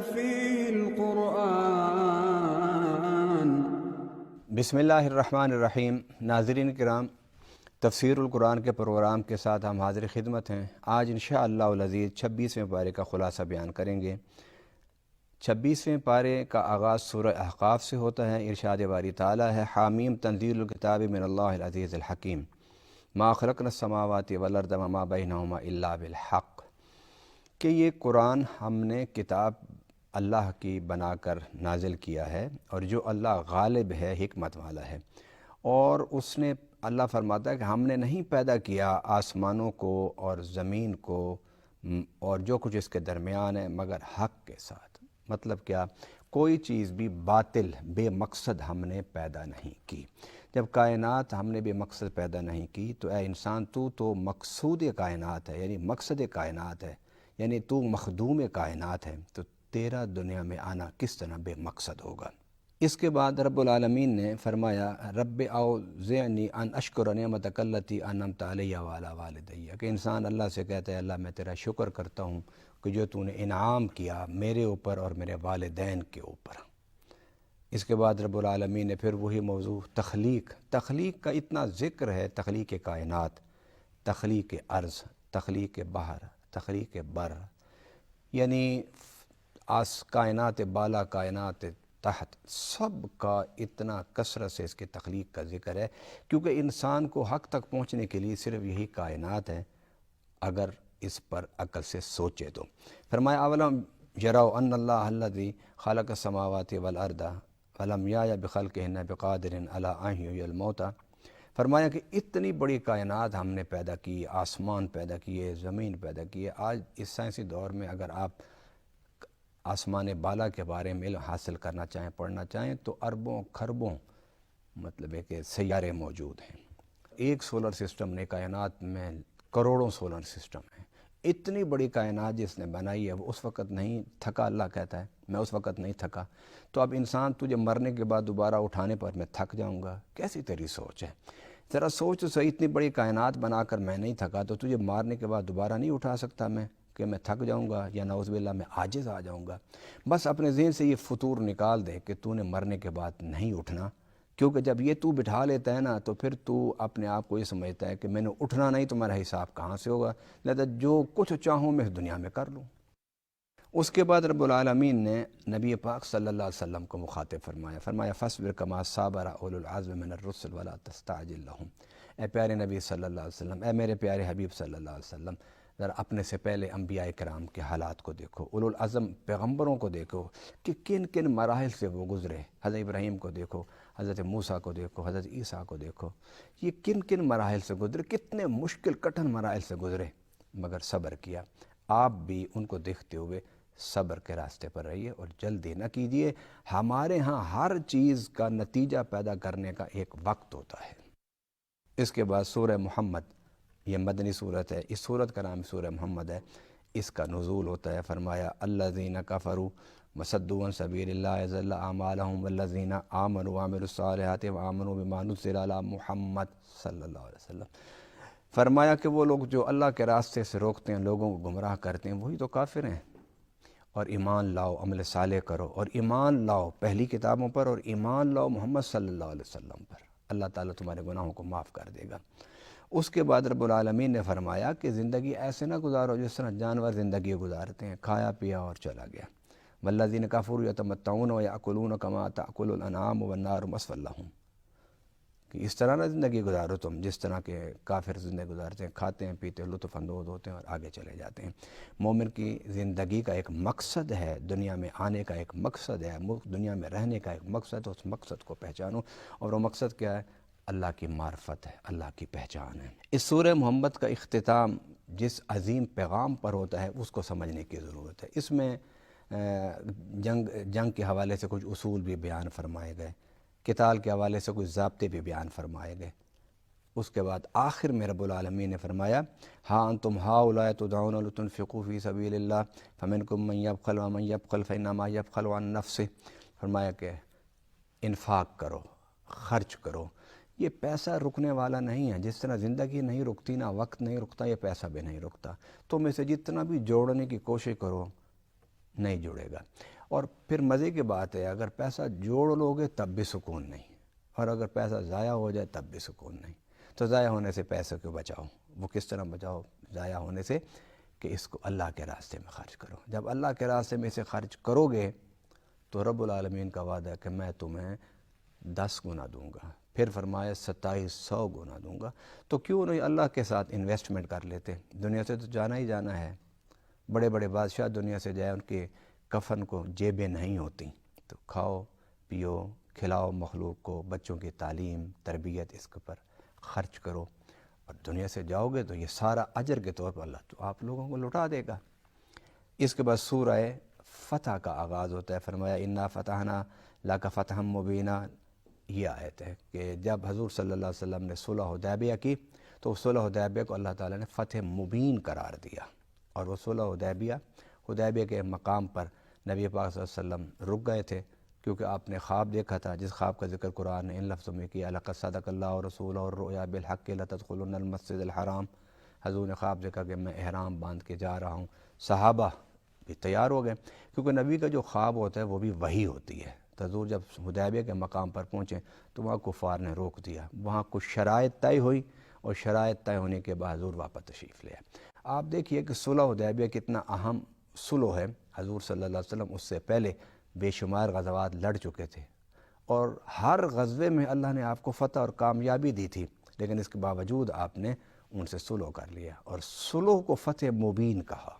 فيه القرآن. بسم اللہ الرحمن الرحیم. ناظرین کرام، تفسیر القرآن کے پروگرام کے ساتھ ہم حاضر خدمت ہیں. آج انشاءاللہ العزیز 26ویں پارے کا خلاصہ بیان کریں گے. 26ویں پارے کا آغاز سورہ احقاف سے ہوتا ہے. ارشاد باری تعالیٰ ہے: حامیم تنزیل الکتاب من اللہ العزیز الحکیم ما خلقنا السماوات والارض وما بینہما الا بالحق. کہ یہ قرآن ہم نے کتاب اللہ کی بنا کر نازل کیا ہے، اور جو اللہ غالب ہے، حکمت والا ہے. اور اس نے اللہ فرماتا ہے کہ ہم نے نہیں پیدا کیا آسمانوں کو اور زمین کو اور جو کچھ اس کے درمیان ہے مگر حق کے ساتھ. مطلب کیا؟ کوئی چیز بھی باطل بے مقصد ہم نے پیدا نہیں کی. جب کائنات ہم نے بے مقصد پیدا نہیں کی تو اے انسان تو مقصود کائنات ہے، یعنی مقصد کائنات ہے، یعنی تو مخدوم کائنات ہے. تو تیرا دنیا میں آنا کس طرح بے مقصد ہوگا؟ اس کے بعد رب العالمین نے فرمایا: رب اوزعنی ان اشکر نعمتک التی انعمت علی وعلی والدی. کہ انسان اللہ سے کہتا ہے اللہ میں تیرا شکر کرتا ہوں کہ جو تو نے انعام کیا میرے اوپر اور میرے والدین کے اوپر. اس کے بعد رب العالمین نے پھر وہی موضوع تخلیق کا اتنا ذکر ہے. تخلیق کائنات، تخلیق ارض، تخلیق بحر، تخلیق بر، یعنی کائنات بالا، کائنات تحت، سب کا اتنا کثرت سے اس کے تخلیق کا ذکر ہے، کیونکہ انسان کو حق تک پہنچنے کے لیے صرف یہی کائنات ہے اگر اس پر عقل سے سوچے تو. فرمایا: اولم یروا ان اللہ الذی خلق السماوات والارض ولم یأ بخلقہن بقادر علی ان یحیی الموتى. فرمایا کہ اتنی بڑی کائنات ہم نے پیدا کی، آسمان پیدا کیے، زمین پیدا کیے. آج اس سائنسی دور میں اگر آپ آسمان بالا کے بارے میں علم حاصل کرنا چاہیں، پڑھنا چاہیں، تو اربوں کھربوں مطلب ہے کہ سیارے موجود ہیں. ایک سولر سسٹم نے کائنات میں کروڑوں سولر سسٹم ہیں. اتنی بڑی کائنات جس نے بنائی ہے وہ اس وقت نہیں تھکا. اللہ کہتا ہے میں اس وقت نہیں تھکا. تو اب انسان تجھے مرنے کے بعد دوبارہ اٹھانے پر میں تھک جاؤں گا؟ کیسی تیری سوچ ہے؟ ذرا سوچ تو صحیح. اتنی بڑی کائنات بنا کر میں نہیں تھکا تو تجھے مارنے کے بعد دوبارہ نہیں اٹھا سکتا میں کہ میں تھک جاؤں گا یا نعوذ باللہ میں عاجز آ جاؤں گا؟ بس اپنے ذہن سے یہ فطور نکال دے کہ تو نے مرنے کے بعد نہیں اٹھنا. کیونکہ جب یہ تو بٹھا لیتا ہے نا تو پھر تو اپنے آپ کو یہ سمجھتا ہے کہ میں نے اٹھنا نہیں تو میرا حساب کہاں سے ہوگا، لہذا جو کچھ چاہوں میں اس دنیا میں کر لوں. اس کے بعد رب العالمین نے نبی پاک صلی اللہ علیہ وسلم کو مخاطب فرمایا فاصبر کما صبر اولو العزم من الرسل ولا تستعجل لهم. اے پیارے نبی صلی اللہ علیہ وسلم، اے میرے پیارے حبیب صلی اللہ علیہ وسلم، ذرا اپنے سے پہلے انبیاء کرام کے حالات کو دیکھو، اولو العزم پیغمبروں کو دیکھو کہ کن کن مراحل سے وہ گزرے. حضرت ابراہیم کو دیکھو، حضرت موسیٰ کو دیکھو، حضرت عیسیٰ کو دیکھو. یہ کن کن مراحل سے گزرے، کتنے مشکل کٹھن مراحل سے گزرے، مگر صبر کیا. آپ بھی ان کو دیکھتے ہوئے صبر کے راستے پر رہیے اور جلدی نہ کیجیے. ہمارے ہاں ہر چیز کا نتیجہ پیدا کرنے کا ایک وقت ہوتا ہے. اس کے بعد سورہ محمد، یہ مدنی صورت ہے. اس صورت کا نام سورہ محمد ہے. اس کا نزول ہوتا ہے. فرمایا: الذین کفروا وصدوا عن سبیل اللہ اضل اعمالهم والذین آمنوا وعملوا الصالحات وآمنوا بما نزل علی محمد صلی اللہ علیہ وسلم. فرمایا کہ وہ لوگ جو اللہ کے راستے سے روکتے ہیں، لوگوں کو گمراہ کرتے ہیں، وہی تو کافر ہیں. اور ایمان لاؤ، عمل صالح کرو، اور ایمان لاؤ پہلی کتابوں پر، اور ایمان لاؤ محمد صلی اللہ علیہ وسلم پر. اللہ تعالیٰ تمہارے گناہوں کو معاف کر دے گا. اس کے بعد رب العالمین نے فرمایا کہ زندگی ایسے نہ گزارو جس طرح جانور زندگی گزارتے ہیں، کھایا پیا اور چلا گیا. والذین کفروا یتمتعون ویأکلون کما تأکل الانعام والنار مثوی لہم. کہ اس طرح نہ زندگی گزارو تم جس طرح کے کافر زندگی گزارتے ہیں، کھاتے ہیں، پیتے ہیں، لطف اندوز ہوتے ہیں اور آگے چلے جاتے ہیں. مومن کی زندگی کا ایک مقصد ہے، دنیا میں آنے کا ایک مقصد ہے، دنیا میں رہنے کا ایک مقصد ہے. اس مقصد کو پہچانو، اور وہ مقصد کیا ہے؟ اللہ کی معرفت ہے، اللہ کی پہچان ہے. اس سورہ محمد کا اختتام جس عظیم پیغام پر ہوتا ہے اس کو سمجھنے کی ضرورت ہے. اس میں جنگ کے حوالے سے کچھ اصول بھی بیان فرمائے گئے، قتال کے حوالے سے کچھ ضابطے بھی بیان فرمائے گئے. اس کے بعد آخر میں رب العالمین نے فرمایا: ہاں انتم ہؤلاء تدعون لتنفقوا فی سبیل اللہ فمنکم من یبخل ومن یبخل فانما یبخل عن نفسہ. فرمایا کہ انفاق کرو، خرچ کرو. یہ پیسہ رکنے والا نہیں ہے. جس طرح زندگی نہیں رکتی، نہ وقت نہیں رکتا، یہ پیسہ بھی نہیں رکتا. تم اسے جتنا بھی جوڑنے کی کوشش کرو نہیں جڑے گا۔ اور پھر مزے کی بات ہے، اگر پیسہ جوڑ لو گے تب بھی سکون نہیں، اور اگر پیسہ ضائع ہو جائے تب بھی سکون نہیں۔ تو ضائع ہونے سے پیسے کو بچاؤ۔ وہ کس طرح بچاؤ ضائع ہونے سے؟ کہ اس کو اللہ کے راستے میں خرچ کرو۔ جب اللہ کے راستے میں اسے خرچ کرو گے تو رب العالمین کا وعدہ ہے کہ میں تمہیں 10 گنا دوں گا، پھر فرمایا 2700 گنا دوں گا۔ تو کیوں نہیں اللہ کے ساتھ انویسٹمنٹ کر لیتے؟ دنیا سے تو جانا ہی جانا ہے۔ بڑے بڑے بادشاہ دنیا سے جائے، ان کے کفن کو جیبیں نہیں ہوتی، تو کھاؤ پیو کھلاؤ مخلوق کو، بچوں کی تعلیم تربیت اس کے پر خرچ کرو، اور دنیا سے جاؤ گے تو یہ سارا اجر کے طور پر اللہ تو آپ لوگوں کو لوٹا دے گا۔ اس کے بعد سورہ فتح کا آغاز ہوتا ہے، فرمایا انا فتحنا لک فتحا مبینا۔ یہ آیت ہے کہ جب حضور صلی اللہ علیہ وسلم نے صلح حدیبیہ کی تو صلح حدیبیہ کو اللہ تعالیٰ نے فتح مبین قرار دیا، اور وہ صلح حدیبیہ کے مقام پر نبی پاک صلی اللہ علیہ وسلم رک گئے تھے، کیونکہ آپ نے خواب دیکھا تھا، جس خواب کا ذکر قرآن نے ان لفظوں میں کیا، لقد صدق اللہ ورسولہ الرؤیا بالحق لتدخلن المسجد الحرام۔ حضور نے خواب دیکھا کہ میں احرام باندھ کے جا رہا ہوں۔ صحابہ بھی تیار ہو گئے، کیونکہ نبی کا جو خواب ہوتا ہے وہ بھی وحی ہوتی ہے۔ تو حضور جب حدیبیہ کے مقام پر پہنچے تو وہاں کفار نے روک دیا، وہاں کچھ شرائط طے ہوئی، اور شرائط طے ہونے کے بعد حضور واپس تشریف لے آئے۔ آپ دیکھیے کہ صلح حدیبیہ کتنا اہم صلح ہے۔ حضور صلی اللہ علیہ وسلم اس سے پہلے بے شمار غزوات لڑ چکے تھے، اور ہر غزوے میں اللہ نے آپ کو فتح اور کامیابی دی تھی، لیکن اس کے باوجود آپ نے ان سے صلح کر لیا، اور صلح کو فتح مبین کہا،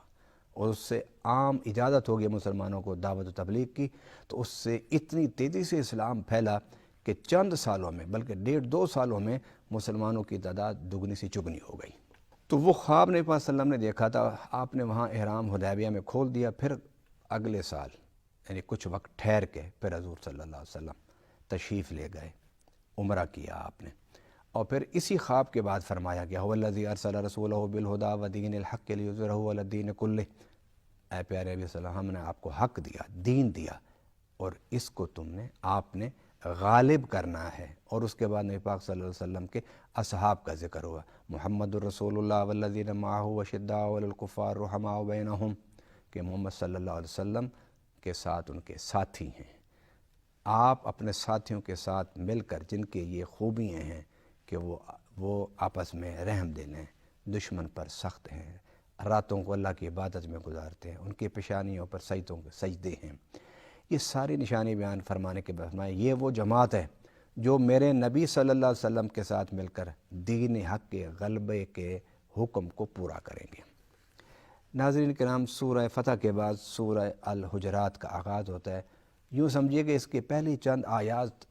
اور اس سے عام اجازت ہو گئی مسلمانوں کو دعوت و تبلیغ کی۔ تو اس سے اتنی تیزی سے اسلام پھیلا کہ چند سالوں میں، بلکہ 1.5-2 سالوں میں مسلمانوں کی تعداد دگنی سے چگنی ہو گئی۔ تو وہ خواب نبی پاک صلی اللہ علیہ وسلم نے دیکھا تھا، آپ نے وہاں احرام حدیبیہ میں کھول دیا، پھر اگلے سال یعنی کچھ وقت ٹھہر کے پھر حضور صلی اللہ علیہ وسلم تشریف لے گئے، عمرہ کیا آپ نے، اور پھر اسی خواب کے بعد فرمایا گیا، هو الذی ارسل رسولہ بالہدی ودین الحق لیظہرہ علی الدین کلہ۔ اے پیارے نبی صلی اللہ علیہ وسلم، ہم نے آپ کو حق دیا، دین دیا، اور اس کو آپ نے غالب کرنا ہے۔ اور اس کے بعد نبی پاک صلی اللہ علیہ وسلم کے اصحاب کا ذکر ہوا، محمد الرسول اللہ والذین معہ اشداء علی الکفار رحماء بینہم، کہ محمد صلی اللہ علیہ وسلم کے ساتھ ان کے ساتھی ہیں۔ آپ اپنے ساتھیوں کے ساتھ مل کر جن کے یہ خوبیاں ہیں کہ وہ آپس میں رحم دل ہیں، دشمن پر سخت ہیں، راتوں کو اللہ کی عبادت میں گزارتے ہیں، ان کی پیشانیوں پر سجدوں کے سجدے ہیں۔ یہ ساری نشانی بیان فرمانے کے بعد یہ وہ جماعت ہے جو میرے نبی صلی اللہ علیہ وسلم کے ساتھ مل کر دین حق کے غلبے کے حکم کو پورا کریں گے۔ ناظرین کرام، سورہ فتح کے بعد سورہ الحجرات کا آغاز ہوتا ہے۔ یوں سمجھیے کہ اس کے پہلی چند آیات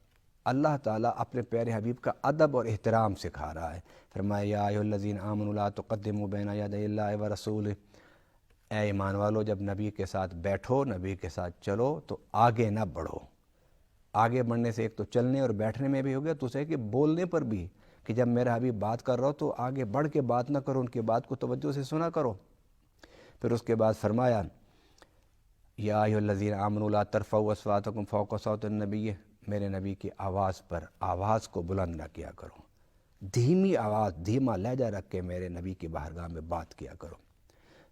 اللہ تعالیٰ اپنے پیارے حبیب کا ادب اور احترام سکھا رہا ہے۔ فرمایا یا ایھا الذین آمنوا لا تقدموا بین یدی اللہ ورسولہ، اے ایمان والو جب نبی کے ساتھ بیٹھو، نبی کے ساتھ چلو تو آگے نہ بڑھو۔ آگے بڑھنے سے ایک تو چلنے اور بیٹھنے میں بھی ہو گیا، دوسرے کہ بولنے پر بھی، کہ جب میرا حبیب بات کر رہا ہو تو آگے بڑھ کے بات نہ کرو، ان کی بات کو توجہ سے سنا کرو۔ پھر اس کے بعد فرمایا یا ایھا الذین آمنوا لا ترفعوا اصواتکم فوق صوت النبی، میرے نبی کی آواز پر آواز کو بلند نہ کیا کرو، دھیمی آواز، دھیما لہجہ رکھ کے میرے نبی کی بارگاہ میں بات کیا کرو۔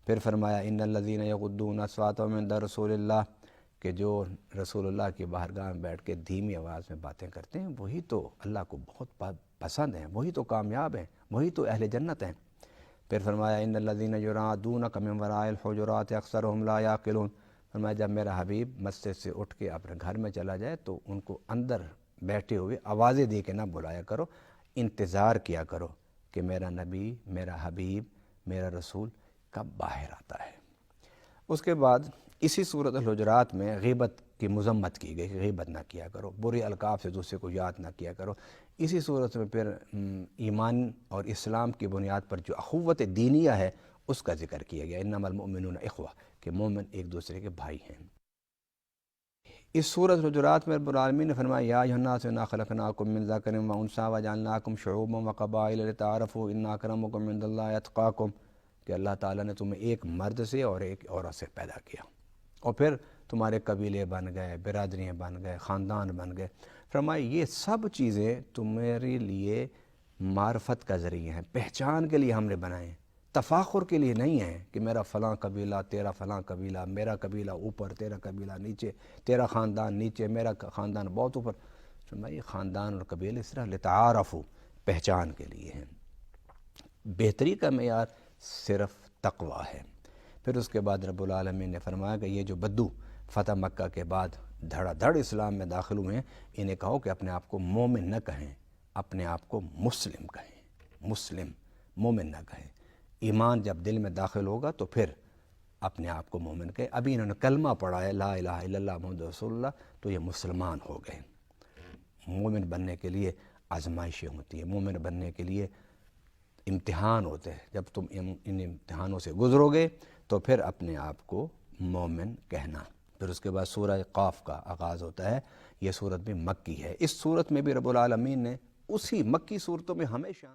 پھر فرمایا ان الذین یغضون اصواتهم عند رسول اللہ، کہ جو رسول اللہ کی بارگاہ میں بیٹھ کے دھیمی آواز میں باتیں کرتے ہیں وہی تو اللہ کو بہت پسند ہیں، وہی تو کامیاب ہیں، وہی تو اہل جنت ہیں۔ پھر فرمایا ان الذین ینادونک من وراء الحجرات اکثرهم لا یعقلون، فرمایا جب میرا حبیب مسجد سے اٹھ کے اپنے گھر میں چلا جائے تو ان کو اندر بیٹھے ہوئے آوازیں دے کے نہ بلایا کرو، انتظار کیا کرو کہ میرا نبی، میرا حبیب، میرا رسول کب باہر آتا ہے۔ اس کے بعد اسی صورت الحجرات میں غیبت کی مذمت کی گئی، غیبت نہ کیا کرو، برے القاب سے دوسرے کو یاد نہ کیا کرو۔ اسی صورت میں پھر ایمان اور اسلام کی بنیاد پر جو اخوت دینیہ ہے اس کا ذکر کیا گیا، انما المؤمنون اخوہ، کہ مومن ایک دوسرے کے بھائی ہیں۔ اس سورۃ الحجرات میں رب العالمین نے فرمایا یا ایھا الناس انا خلقناکم من ذکر و انثی وجعلناکم شعوبا وقبائل لتعارفوا ان اکرمکم عند اللہ اتقاکم، کہ اللہ تعالیٰ نے تمہیں ایک مرد سے اور ایک عورت سے پیدا کیا، اور پھر تمہارے قبیلے بن گئے، برادریاں بن گئے، خاندان بن گئے۔ فرمایا یہ سب چیزیں تمہارے لیے معرفت کا ذریعہ ہیں، پہچان کے لیے ہم نے بنائے ہیں، تفاخر کے لیے نہیں ہے کہ میرا فلاں قبیلہ، تیرا فلاں قبیلہ، میرا قبیلہ اوپر، تیرا قبیلہ نیچے، تیرا خاندان نیچے، میرا خاندان بہت اوپر۔ فرمایا یہ خاندان اور قبیلے اس طرح لتعارفوا، پہچان کے لیے ہیں۔ بہتری کا معیار صرف تقوی ہے۔ پھر اس کے بعد رب العالمین نے فرمایا کہ یہ جو بدو فتح مکہ کے بعد دھڑا دھڑ اسلام میں داخل ہوئے ہیں، انہیں کہو کہ اپنے آپ کو مومن نہ کہیں، اپنے آپ کو مسلم کہیں، مسلم، مومن نہ کہیں۔ ایمان جب دل میں داخل ہوگا تو پھر اپنے آپ کو مومن کہیں۔ ابھی انہوں نے کلمہ پڑھا ہے لا الہ الا اللہ محمد رسول اللہ، تو یہ مسلمان ہو گئے۔ مومن بننے کے لیے آزمائشیں ہوتی ہیں، مومن بننے کے لیے امتحان ہوتے ہیں۔ جب تم ان امتحانوں سے گزرو گے تو پھر اپنے آپ کو مومن کہنا۔ پھر اس کے بعد سورہ قاف کا آغاز ہوتا ہے۔ یہ سورت بھی مکی ہے۔ اس سورت میں بھی رب العالمین نے اسی مکی صورتوں میں ہمیشہ